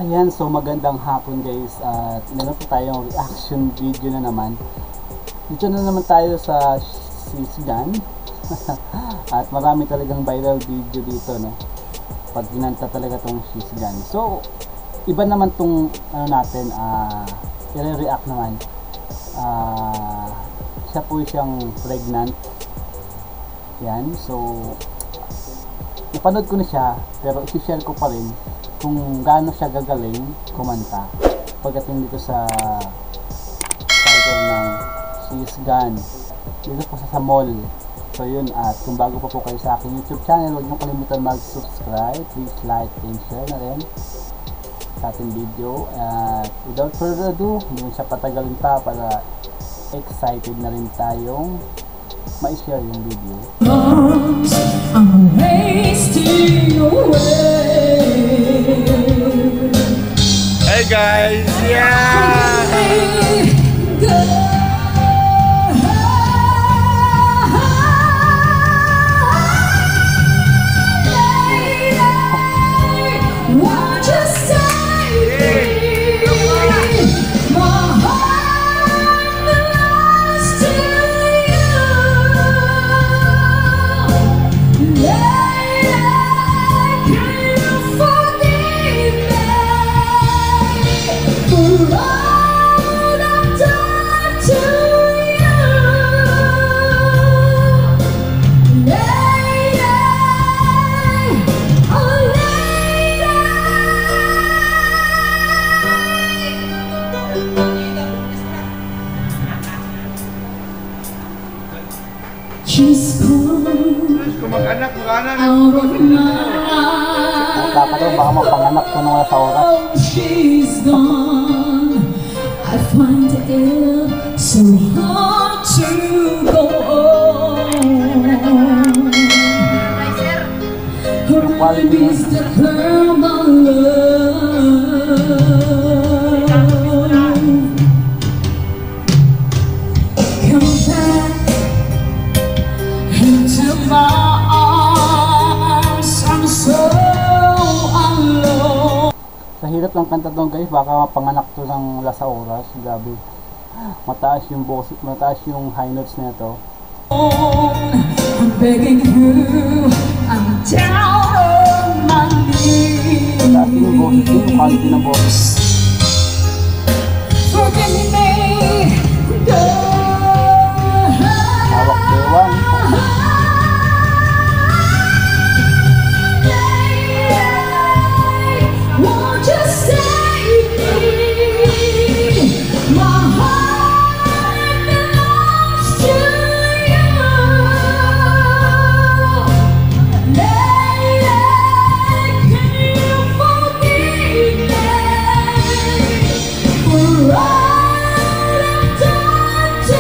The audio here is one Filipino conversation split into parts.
Ayan, so magandang hapon guys, at meron po tayong reaction video na naman. Dito na naman tayo sa Sisgan. At marami talagang viral video dito, no? Pag ginanta talaga tong Sisgan. So, iba naman tong ano natin, i-react naman. Siya po siyang pregnant. Yan, so napanood ko na siya, pero i-share ko pa rin kung gaano siya gagaling kumanta pagdating dito sa title ng Sisgan dito po sa mall. So yun, at kung bago pa po kayo sa aking YouTube channel, huwag niyo kalimutan mag-subscribe, please like and share na rin sa ating video. At without further ado, hindi siya patagalin pa para excited na rin tayong ma-share yung video. I'm wasting away. Hey guys, yeah! She's gone Mag-anak out of my Dapat ito, baka mapanganak ko nung sa oras. She's gone. I find it so hard to go on. Her name is the girl my love. Come back into my arms. I'm so alone. Sa hirap ng kanta doon guys, baka mapanganak to ng lasa oras. Grabe, mataas yung boss, mataas yung high notes nito. I'm begging you, I'm down on my knees. Mataas yung boses, yung quality ng boses. Forgive me, Hawak bewang. won't you save me? My heart belongs to you. Lady, can you forgive me for all I've done to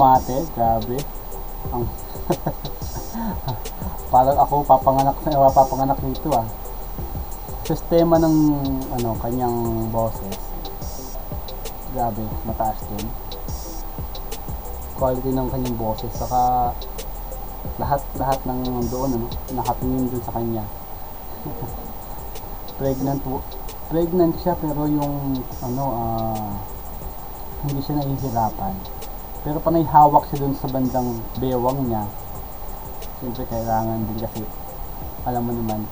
asmate, grabe. Ang parang ako papanganak nito ah. Sistema ng ano kanyang boses. Grabe, mataas din. Quality ng kanyang boses saka lahat ng doon ano, nakatingin dun sa kanya. Pregnant siya pero yung ano hindi siya nahihirapan. Pero panay hawak siya dun sa bandang bewang niya. Siyempre kailangan din kasi alam mo naman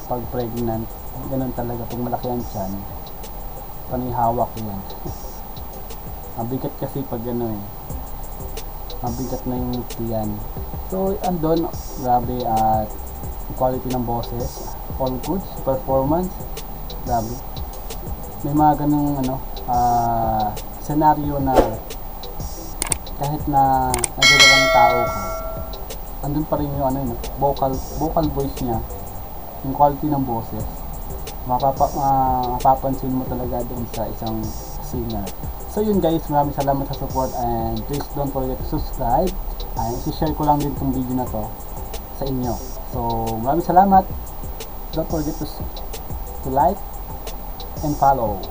pag pregnant ganun talaga pag malaki ang tiyan panay hawak yan. Mabigat kasi pag ano mabigat na yung tiyan. So andun grabe at quality ng boses, all good, performance grabe. May mga ganung ano senaryo na kahit na nagagalang tao ka, andun pa rin yung ano vocal voice niya, yung quality ng boses. Mapapansin mo talaga doon sa isang singer. So yun guys, maraming salamat sa support and please don't forget to subscribe. I-share ko lang din itong video na to sa inyo. So maraming salamat. Don't forget to like and follow.